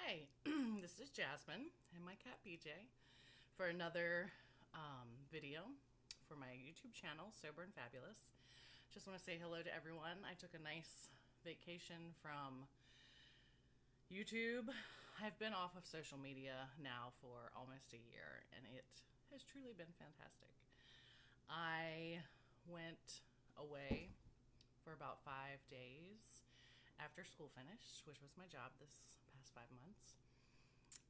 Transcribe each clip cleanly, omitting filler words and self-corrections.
Hi, this is Jasmine and my cat BJ for another video for my YouTube channel, Sober and Fabulous. Just want to say hello to everyone. I took a nice vacation from YouTube. I've been off of social media now for almost a year, and it has truly been fantastic. I went away for about 5 days after school finished, which was my job this past 5 months.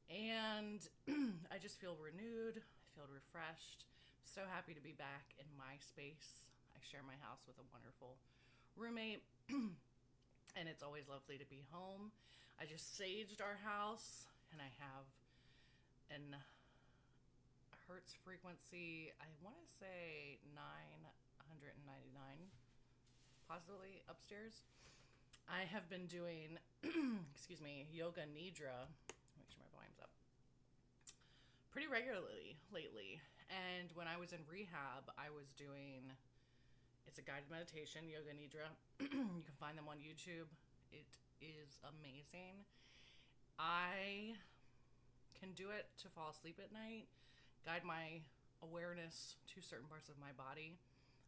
And I just feel renewed. I feel refreshed. So happy to be back in my space. I share my house with a wonderful roommate, and it's always lovely to be home. I just saged our house, and I have an hertz frequency, I want to say 999, possibly upstairs. I have been doing, excuse me, yoga nidra. Make sure my volume's up. Pretty regularly lately. And when I was in rehab, I was doing, it's a guided meditation, yoga nidra. You can find them on YouTube. It is amazing. I can do it to fall asleep at night, guide my awareness to certain parts of my body.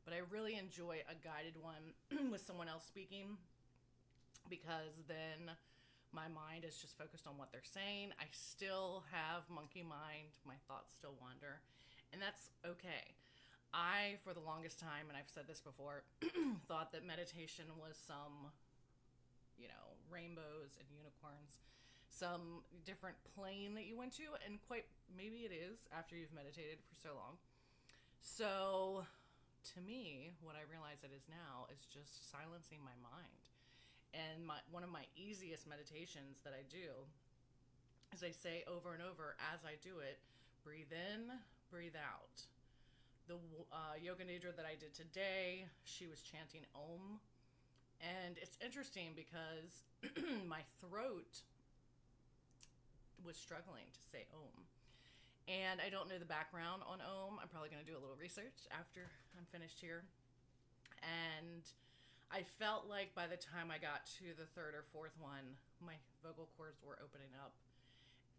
But I really enjoy a guided one with someone else speaking, because then my mind is just focused on what they're saying. I still have monkey mind. My thoughts still wander, and that's okay. I, for the longest time, and I've said this before, thought that meditation was some, rainbows and unicorns, some different plane that you went to, and quite maybe it is after you've meditated for so long. So, to me, what I realize it is now is just silencing my mind. And one of my easiest meditations that I do is I say over and over as I do it, breathe in, breathe out. The yoga nidra that I did today, she was chanting Om. And it's interesting because my throat was struggling to say Om. And I don't know the background on Om. I'm probably going to do a little research after I'm finished here. And I felt like by the time I got to the third or fourth one, my vocal cords were opening up,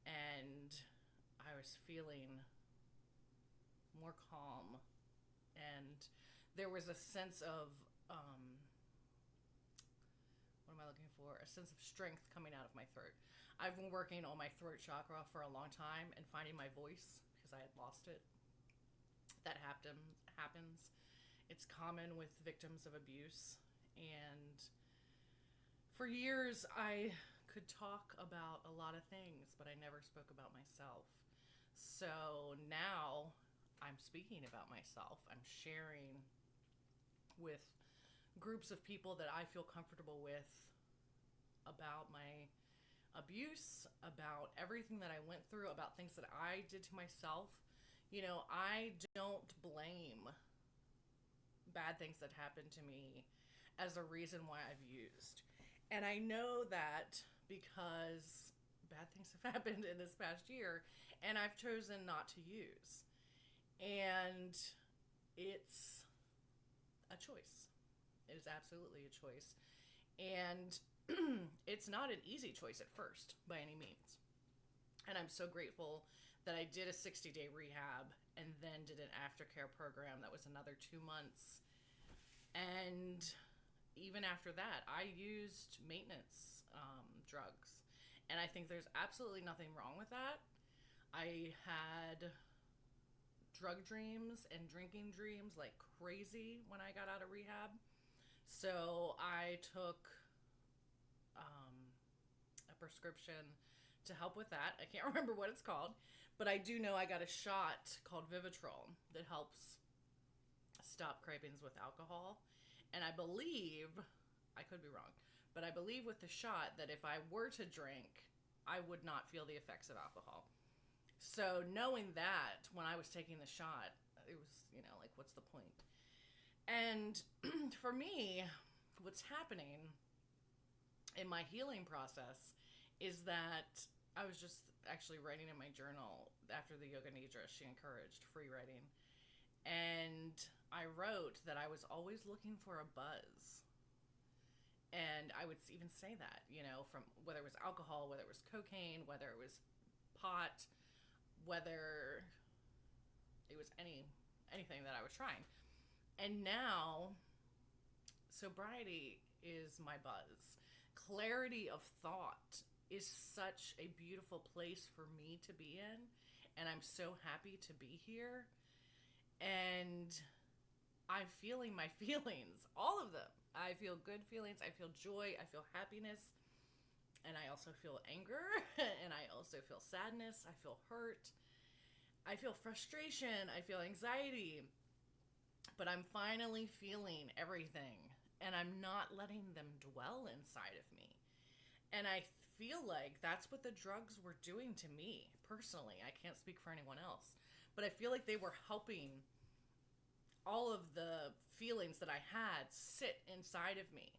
and I was feeling more calm, and there was a sense of, what am I looking for? A sense of strength coming out of my throat. I've been working on my throat chakra for a long time and finding my voice because I had lost it. That happens. It's common with victims of abuse. And for years, I could talk about a lot of things, but I never spoke about myself. So now I'm speaking about myself. I'm sharing with groups of people that I feel comfortable with about my abuse, about everything that I went through, about things that I did to myself. I don't blame bad things that happened to me as a reason why I've used. And I know that because bad things have happened in this past year, and I've chosen not to use. And it's a choice. It is absolutely a choice. And it's not an easy choice at first, by any means. And I'm so grateful that I did a 60-day rehab and then did an aftercare program that was another 2 months. And even after that, I used maintenance drugs. And I think there's absolutely nothing wrong with that. I had drug dreams and drinking dreams like crazy when I got out of rehab. So I took a prescription to help with that. I can't remember what it's called, but I do know I got a shot called Vivitrol that helps stop cravings with alcohol. And I believe, I could be wrong, but I believe with the shot that if I were to drink, I would not feel the effects of alcohol. So knowing that when I was taking the shot, it was, like, what's the point? And for me, what's happening in my healing process is that I was just actually writing in my journal after the yoga nidra. She encouraged free writing. And I wrote that I was always looking for a buzz. And I would even say that, from whether it was alcohol, whether it was cocaine, whether it was pot, whether it was anything that I was trying. And now sobriety is my buzz. Clarity of thought is such a beautiful place for me to be in, and I'm so happy to be here. And I'm feeling my feelings, all of them. I feel good feelings, I feel joy, I feel happiness, and I also feel anger, and I also feel sadness, I feel hurt, I feel frustration, I feel anxiety. But I'm finally feeling everything, and I'm not letting them dwell inside of me. And I feel like that's what the drugs were doing to me personally. I can't speak for anyone else, but I feel like they were helping all of the feelings that I had sit inside of me.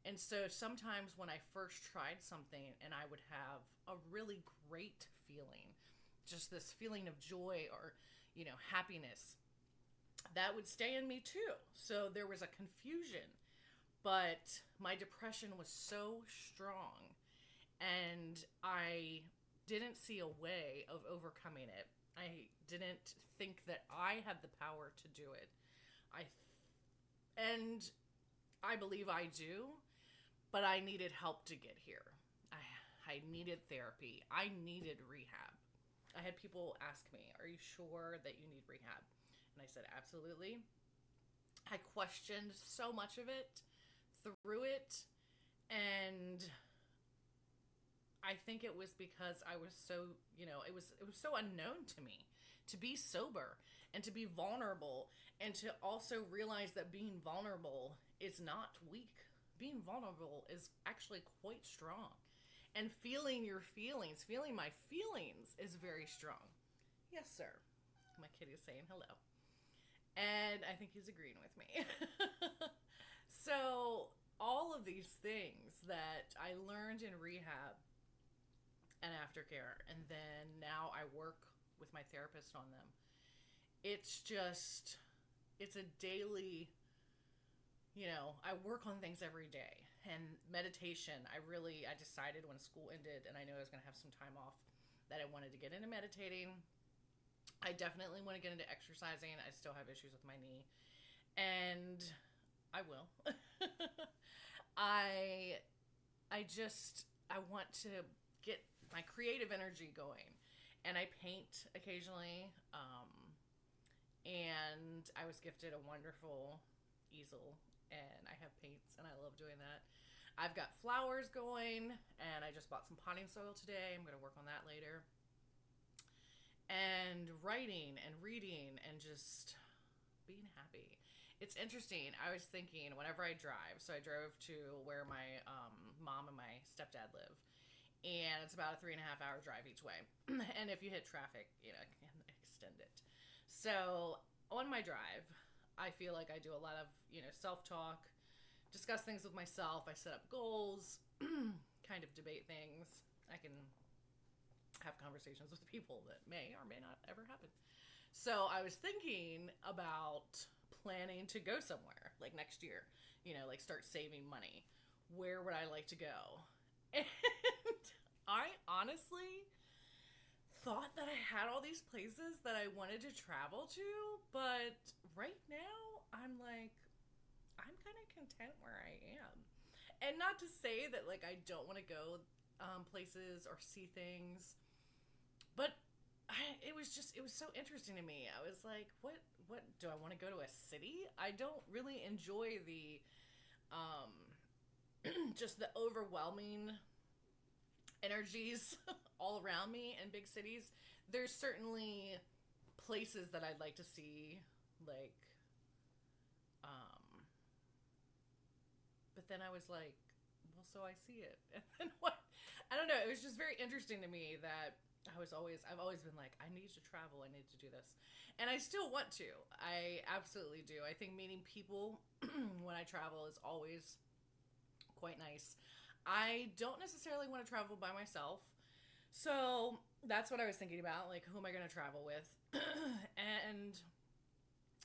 And so sometimes when I first tried something and I would have a really great feeling, just this feeling of joy or, happiness, that would stay in me too. So there was a confusion, but my depression was so strong and I didn't see a way of overcoming it. I didn't think that I had the power to do it. And I believe I do, but I needed help to get here. I needed therapy. I needed rehab. I had people ask me, "Are you sure that you need rehab?" And I said, absolutely. I questioned so much of it, through it, and I think it was because I was so, it was so unknown to me to be sober and to be vulnerable and to also realize that being vulnerable is not weak. Being vulnerable is actually quite strong. And feeling your feelings, feeling my feelings is very strong. Yes, sir. My kitty is saying hello. And I think he's agreeing with me. So all of these things that I learned in rehab and aftercare, and then now I work with my therapist on them. It's a daily, I work on things every day. And meditation, I decided when school ended and I knew I was going to have some time off that I wanted to get into meditating. I definitely want to get into exercising. I still have issues with my knee. And I will. I want to get my creative energy going. And I paint occasionally. And I was gifted a wonderful easel. And I have paints and I love doing that. I've got flowers going and I just bought some potting soil today. I'm going to work on that later. And writing and reading and just being happy. It's interesting. I was thinking whenever I drive, so I drove to where my mom and my stepdad live. And it's about a 3.5 hour drive each way. And if you hit traffic, it can extend it. So on my drive, I feel like I do a lot of, self-talk, discuss things with myself. I set up goals, kind of debate things. I can have conversations with people that may or may not ever happen. So I was thinking about planning to go somewhere, like next year, like start saving money. Where would I like to go? And I honestly thought that I had all these places that I wanted to travel to, but right now I'm like, I'm kind of content where I am. And not to say that like I don't want to go places or see things, but it was so interesting to me. I was like, what do I want to go to a city? I don't really enjoy the just the overwhelming energies all around me in big cities. There's certainly places that I'd like to see, like but then I was like, well, so I see it. And then what? I don't know. It was just very interesting to me that I've always been like, I need to travel. I need to do this. And I still want to. I absolutely do. I think meeting people when I travel is always quite nice. I don't necessarily want to travel by myself. So that's what I was thinking about. Like, who am I going to travel with? And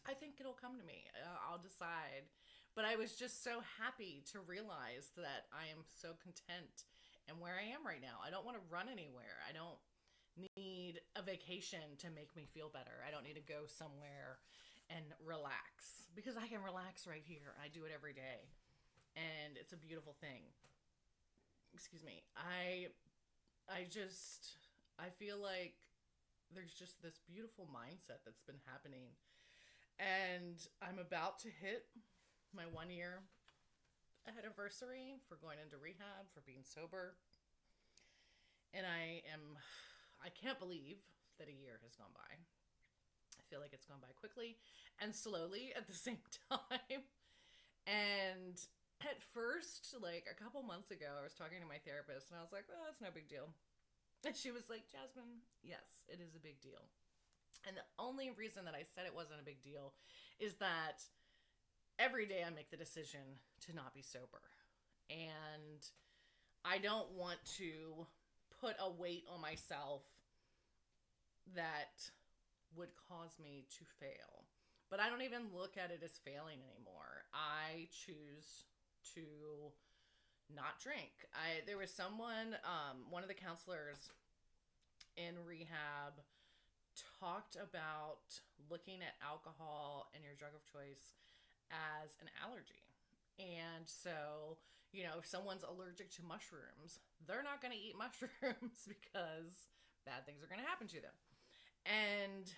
I think it'll come to me. I'll decide. But I was just so happy to realize that I am so content and where I am right now. I don't want to run anywhere. I don't need a vacation to make me feel better. I don't need to go somewhere and relax because I can relax right here. I do it every day. And it's a beautiful thing. Excuse me. I feel like there's just this beautiful mindset that's been happening. And I'm about to hit my 1 year anniversary for going into rehab, for being sober. And I can't believe that a year has gone by. I feel like it's gone by quickly and slowly at the same time. And at first, like a couple months ago, I was talking to my therapist and I was like, well, it's no big deal. And she was like, Jasmine, yes, it is a big deal. And the only reason that I said it wasn't a big deal is that every day I make the decision to not be sober. And I don't want to put a weight on myself that would cause me to fail. But I don't even look at it as failing anymore. I choose to not drink. There was someone, one of the counselors in rehab talked about looking at alcohol and your drug of choice as an allergy. And so, if someone's allergic to mushrooms, they're not going to eat mushrooms because bad things are going to happen to them. And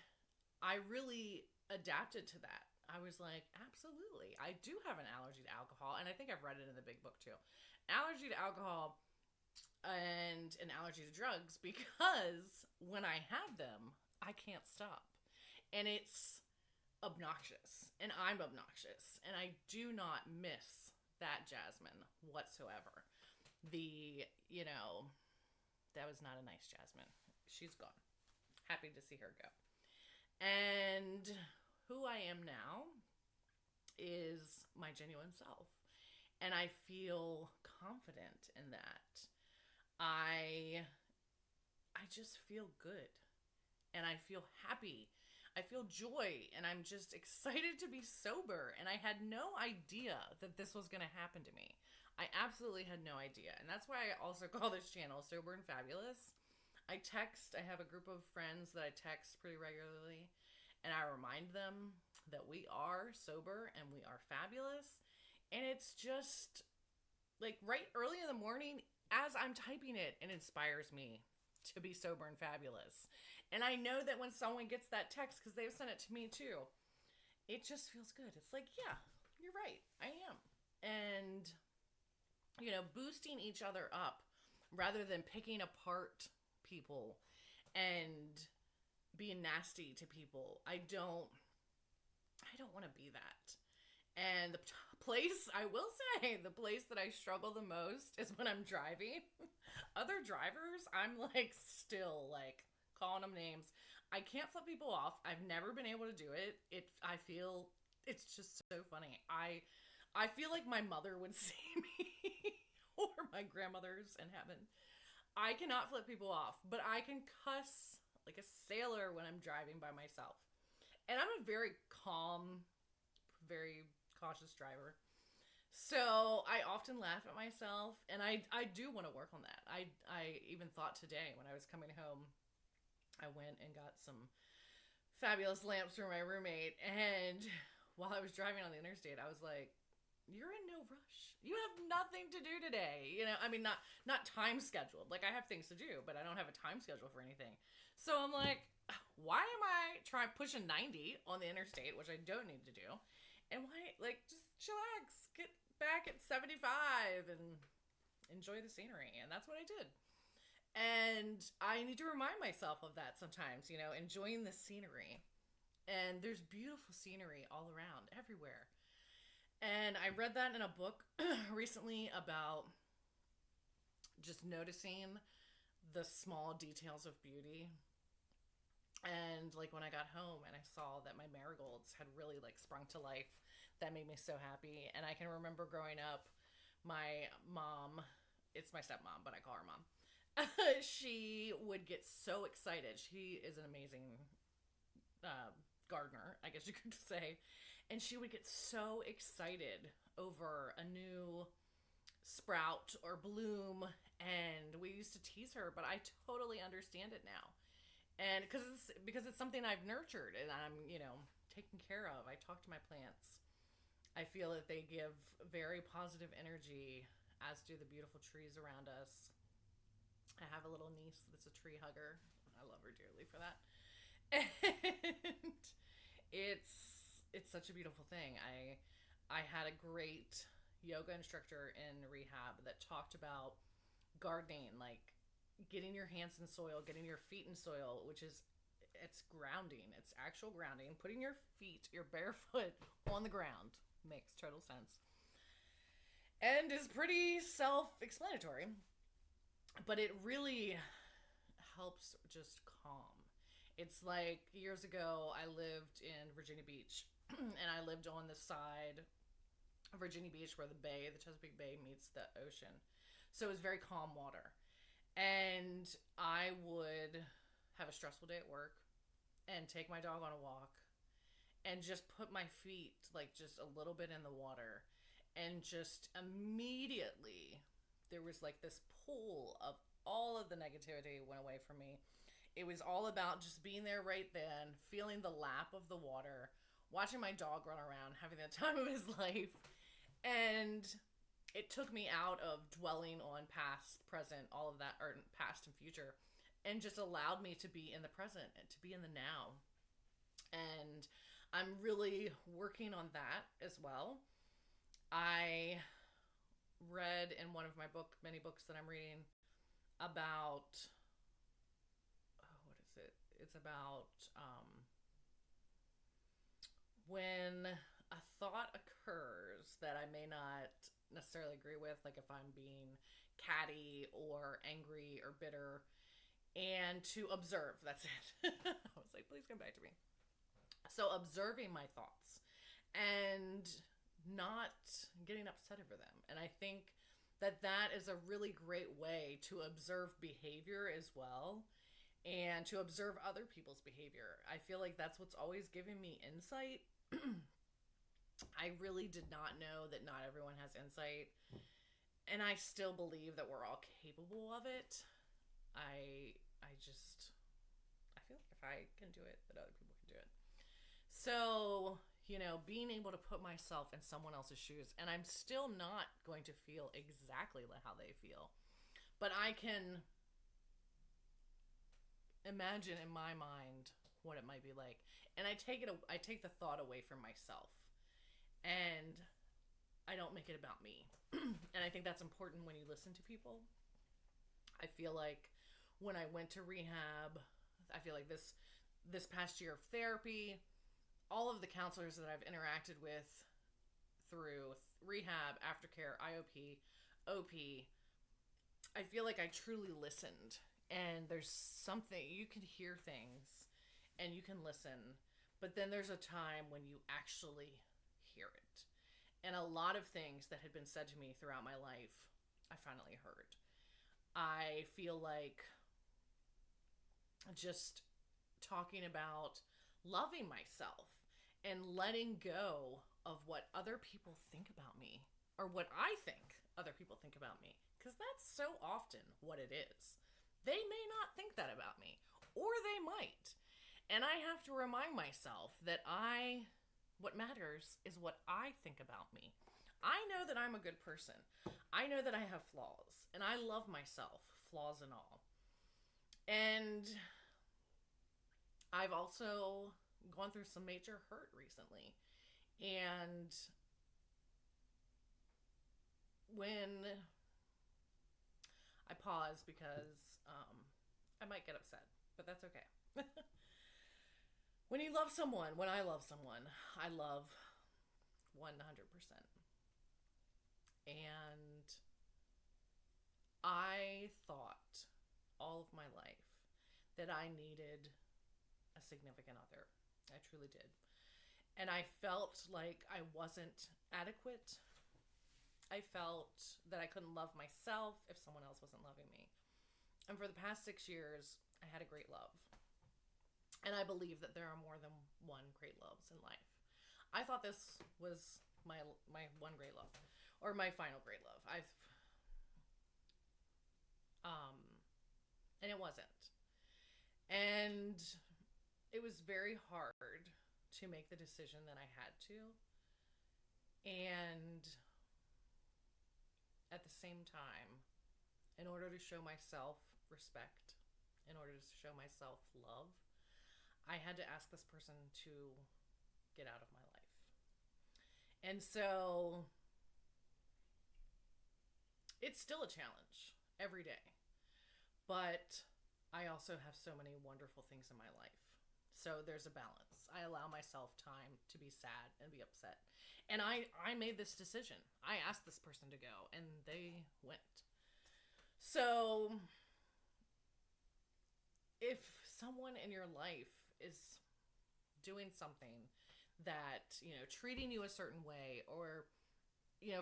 I really adapted to that. I was like, absolutely. I do have an allergy to alcohol. And I think I've read it in the big book too. Allergy to alcohol and an allergy to drugs because when I have them, I can't stop. And it's obnoxious. And I'm obnoxious. And I do not miss that Jasmine whatsoever. That was not a nice Jasmine. She's gone. Happy to see her go. And who I am now is my genuine self. And I feel confident in that. I just feel good. And I feel happy. I feel joy. And I'm just excited to be sober. And I had no idea that this was going to happen to me. I absolutely had no idea. And that's why I also call this channel Sober and Fabulous. I have a group of friends that I text pretty regularly. And I remind them that we are sober and we are fabulous. And it's just like right early in the morning as I'm typing it, it inspires me to be sober and fabulous. And I know that when someone gets that text, because they've sent it to me too, it just feels good. It's like, yeah, you're right. I am. And, boosting each other up rather than picking apart people and being nasty to people. I don't want to be that. And the place that I struggle the most is when I'm driving. Other drivers, I'm like still like calling them names. I can't flip people off. I've never been able to do it. I feel it's just so funny. I feel like my mother would see me or my grandmother's in heaven. I cannot flip people off, but I can cuss like a sailor when I'm driving by myself. And I'm a very calm, very cautious driver. So I often laugh at myself, and I do want to work on that. I even thought today when I was coming home, I went and got some fabulous lamps for my roommate, and while I was driving on the interstate, I was like, you're in no rush. You have nothing to do today. Not time scheduled. Like I have things to do, but I don't have a time schedule for anything. So I'm like, why am I pushing 90 on the interstate, which I don't need to do? And why, just chillax, get back at 75 and enjoy the scenery. And that's what I did. And I need to remind myself of that sometimes, enjoying the scenery. And there's beautiful scenery all around, everywhere. And I read that in a book recently about just noticing the small details of beauty. And when I got home and I saw that my marigolds had really sprung to life, that made me so happy. And I can remember growing up, my mom, it's my stepmom, but I call her mom. She would get so excited. She is an amazing gardener, I guess you could say. And she would get so excited over a new sprout or bloom, and we used to tease her, but I totally understand it now. And because it's something I've nurtured and I'm, taking care of. I talk to my plants. I feel that they give very positive energy, as do the beautiful trees around us. I have a little niece that's a tree hugger. I love her dearly for that. And it's such a beautiful thing. I had a great yoga instructor in rehab that talked about gardening, like getting your hands in soil, getting your feet in soil, which is, it's grounding. It's actual grounding. Putting your feet, your bare foot on the ground makes total sense. And is pretty self-explanatory. But it really helps just calm. It's like years ago, I lived in Virginia Beach, and I lived on the side of Virginia Beach where the Chesapeake Bay meets the ocean. So it was very calm water. And I would have a stressful day at work and take my dog on a walk and just put my feet like just a little bit in the water, and just immediately there was like this pool of all of the negativity went away from me. It was all about just being there right then, feeling the lap of the water, watching my dog run around, having the time of his life. And it took me out of dwelling on past, present, all of that, or past and future, and just allowed me to be in the present and to be in the now. And I'm really working on that as well. I read in one of my many books that I'm reading about, what is it? It's about when a thought occurs that I may not necessarily agree with, like if I'm being catty or angry or bitter, and to observe. That's it. I was like, please come back to me. So observing my thoughts and not getting upset over them. And I think that is a really great way to observe behavior as well, and to observe other people's behavior. I feel like that's what's always given me insight. I really did not know that not everyone has insight, and I still believe that we're all capable of it. I feel like if I can do it, that other people can do it. So, being able to put myself in someone else's shoes, and I'm still not going to feel exactly like how they feel, but I can imagine in my mind what it might be like, and I take the thought away from myself, and I don't make it about me. And I think that's important when you listen to people. I feel like when I went to rehab, I feel like this past year of therapy, all of the counselors that I've interacted with through rehab, aftercare, IOP, OP, I feel like I truly listened. And there's something, you can hear things and you can listen, but then there's a time when you actually hear it. And a lot of things that had been said to me throughout my life, I finally heard. I feel like just talking about loving myself and letting go of what other people think about me, or what I think other people think about me, because that's so often what it is. They may not think that about me, or they might. And I have to remind myself that what matters is what I think about me. I know that I'm a good person. I know that I have flaws, and I love myself, flaws and all. And I've also gone through some major hurt recently. And when I pause, because I might get upset, but that's okay. When I love someone, I love 100%. And I thought all of my life that I needed a significant other. I truly did. And I felt like I wasn't adequate. I felt that I couldn't love myself if someone else wasn't loving me. And for the past 6 years, I had a great love. And I believe that there are more than one great loves in life. I thought this was my one great love, or my final great love. Um, and it wasn't. And it was very hard to make the decision that I had to. And at the same time, in order to show myself respect, in order to show myself love, I had to ask this person to get out of my life. And so it's still a challenge every day. But I also have so many wonderful things in my life. So there's a balance. I allow myself time to be sad and be upset. And I made this decision. I asked this person to go, and they went. So if someone in your life is doing something that, treating you a certain way, or,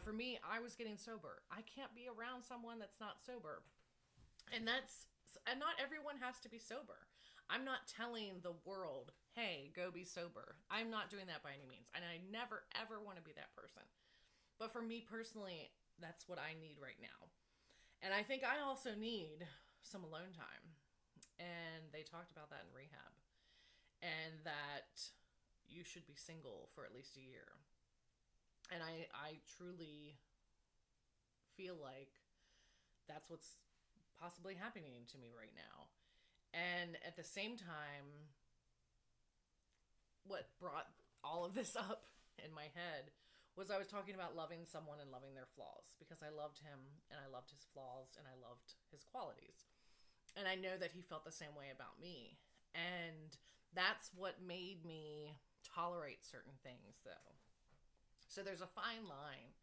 for me, I was getting sober. I can't be around someone that's not sober. And not everyone has to be sober. I'm not telling the world, hey, go be sober. I'm not doing that by any means. And I never, ever want to be that person. But for me personally, that's what I need right now. And I think I also need some alone time. And they talked about that in rehab. And that you should be single for at least a year. And I truly feel like that's what's possibly happening to me right now. And at the same time, what brought all of this up in my head was I was talking about loving someone and loving their flaws, because I loved him and I loved his flaws and I loved his qualities. And I know that he felt the same way about me. And that's what made me tolerate certain things, though. So there's a fine line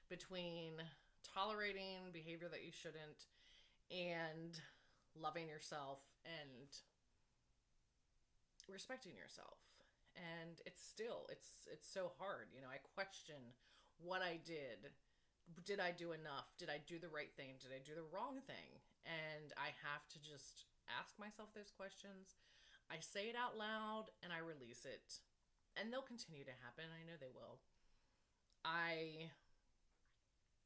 between tolerating behavior that you shouldn't and loving yourself and respecting yourself. And it's so hard. I question what I did. Did I do enough? Did I do the right thing? Did I do the wrong thing? And I have to just ask myself those questions. I say it out loud and I release it. And they'll continue to happen. I know they will. I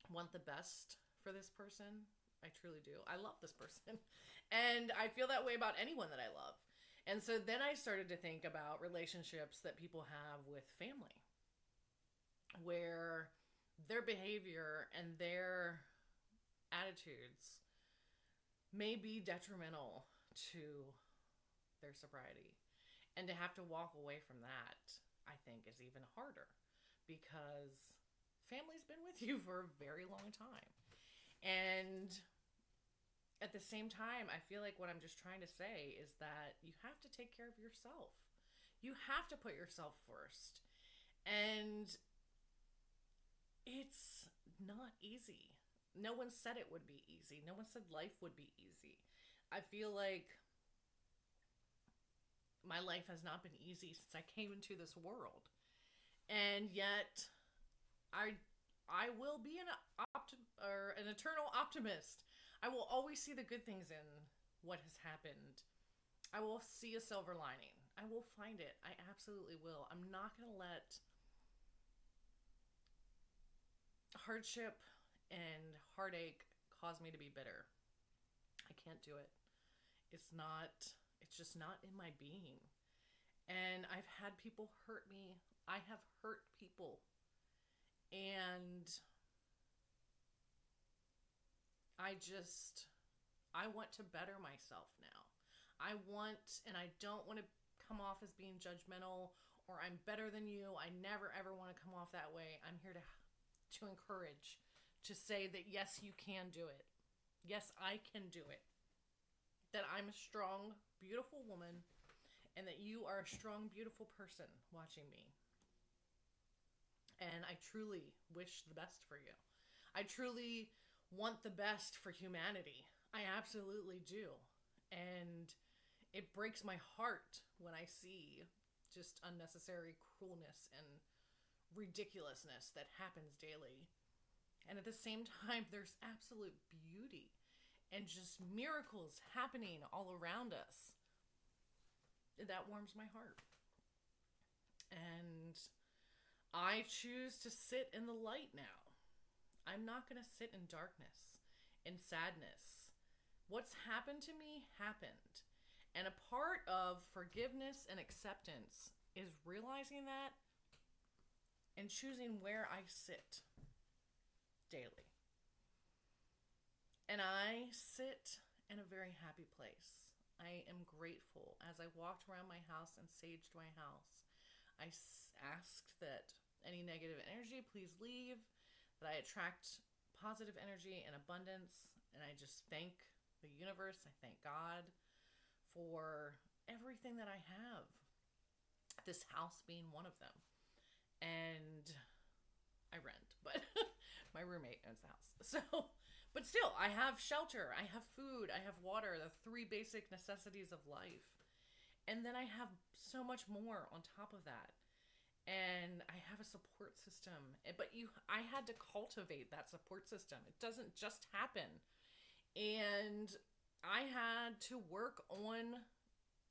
want the best for this person. I truly do. I love this person. And I feel that way about anyone that I love. And so then I started to think about relationships that people have with family, where their behavior and their attitudes may be detrimental to their sobriety. And to have to walk away from that, I think, is even harder, because family's been with you for a very long time. And at the same time, I feel like what I'm just trying to say is that you have to take care of yourself. You have to put yourself first. And it's not easy. No one said it would be easy. No one said life would be easy. I feel like my life has not been easy since I came into this world. And yet, I will be an eternal optimist. I will always see the good things in what has happened. I will see a silver lining. I will find it. I absolutely will. I'm not going to let hardship and heartache cause me to be bitter. I can't do it. It's just not in my being. And I've had people hurt me. I have hurt people. And I want to better myself now. I don't want to come off as being judgmental or I'm better than you. I never ever want to come off that way. I'm here to encourage, to say that yes, you can do it. Yes, I can do it. That I'm a strong, beautiful woman, and that you are a strong, beautiful person watching me. And I truly wish the best for you. I truly want the best for humanity. I absolutely do. And it breaks my heart when I see just unnecessary cruelness and ridiculousness that happens daily. And at the same time, there's absolute beauty and just miracles happening all around us. That warms my heart. And I choose to sit in the light now. I'm not going to sit in darkness, in sadness. What's happened to me happened. And a part of forgiveness and acceptance is realizing that and choosing where I sit daily. And I sit in a very happy place. I am grateful. As I walked around my house and saged my house, I asked that any negative energy please leave, that I attract positive energy and abundance, and I just thank the universe, I thank God for everything that I have. This house being one of them. And I rent, but my roommate owns the house. So, but still, I have shelter, I have food, I have water, the three basic necessities of life. And then I have so much more on top of that. And I have a support system. But I had to cultivate that support system. It doesn't just happen. And I had to work on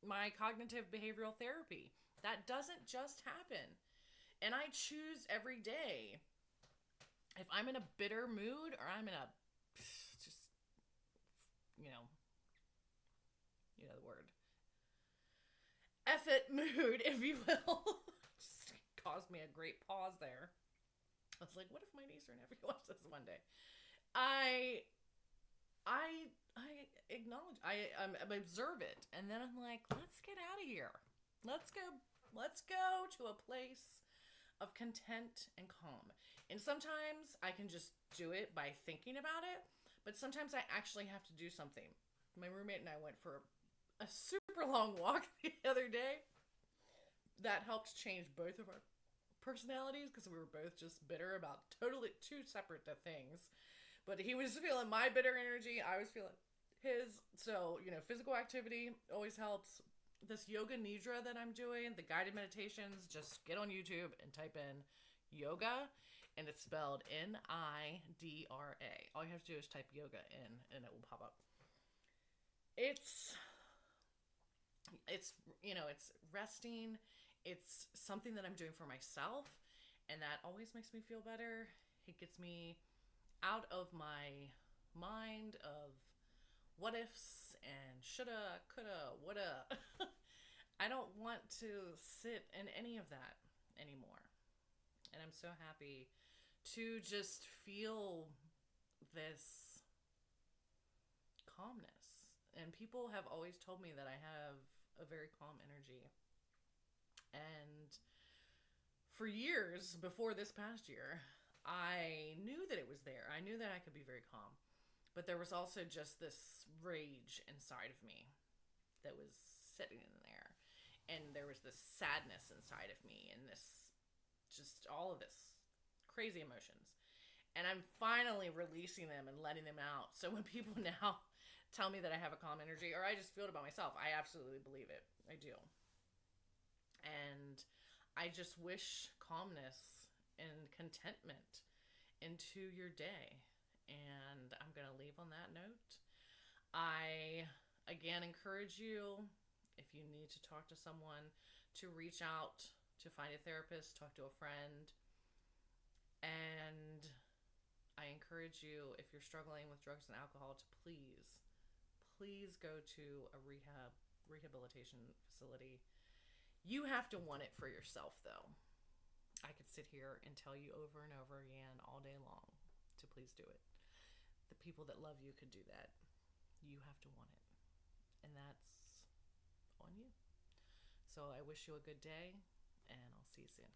my cognitive behavioral therapy. That doesn't just happen. And I choose every day. If I'm in a bitter mood or I'm in a just, you know the word, F it mood, if you will. Just caused me a great pause there. I was like, what if my niece or nephew watch this one day? I acknowledge, I observe it, and then I'm like, let's get out of here. Let's go to a place of content and calm. And sometimes I can just do it by thinking about it, but sometimes I actually have to do something. My roommate and I went for a super long walk the other day. That helped change both of our personalities because we were both just bitter about totally two separate things. But he was feeling my bitter energy, I was feeling his. So, physical activity always helps. This yoga nidra that I'm doing, the guided meditations, just get on YouTube and type in yoga, and it's spelled Nidra. All you have to do is type yoga in and it will pop up. It's resting. It's something that I'm doing for myself, and that always makes me feel better. It gets me out of my mind of what ifs and shoulda, coulda, woulda. I don't want to sit in any of that anymore. And I'm so happy to just feel this calmness. And people have always told me that I have a very calm energy. And for years before this past year, I knew that it was there. I knew that I could be very calm. But there was also just this rage inside of me that was sitting in there. And there was this sadness inside of me, and just all of this crazy emotions. And I'm finally releasing them and letting them out. So when people now tell me that I have a calm energy, or I just feel it about myself, I absolutely believe it. I do. And I just wish calmness and contentment into your day. And I'm going to leave on that note. I, again, encourage you, if you need to talk to someone, to reach out, to find a therapist, talk to a friend. And I encourage you, if you're struggling with drugs and alcohol, to please go to a rehabilitation facility. You have to want it for yourself, though. I could sit here and tell you over and over again all day long to please do it. The people that love you could do that. You have to want it. And that's on you. So I wish you a good day, and I'll see you soon.